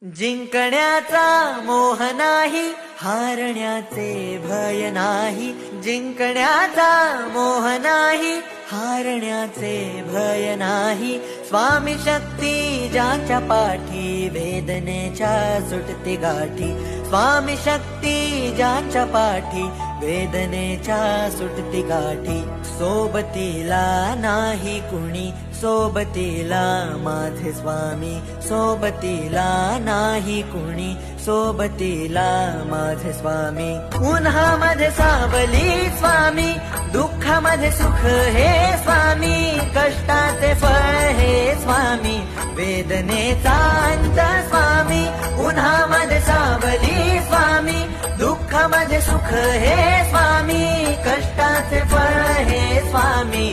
जिंकण्याचा मोह नाही, हारण्याचे भय नाही. जिंकण्याचा मोह नाही, हारण्याचे भय नाही. स्वामी शक्ती ज्याच्या पाठी, वेदनेच्या सुटते गाठी. स्वामी शक्ती ज्याच्या पाठी, वेदनेच्या सुटती गाठी. सोबतीला नाही कुणी, सोबतीला माझे स्वामी. सोबतीला नाही कुणी, सोबतीला माझे स्वामी. उन्हामध्ये सावली स्वामी, दुःखामध्ये सुख हे स्वामी. कष्टाचे फळ हे स्वामी, वेदनेचा अंत स्वामी. उन्हामध्ये सावली स्वामी, दुःखामध्ये सुख हे स्वामी. कष्टाचे फळ हे स्वामी,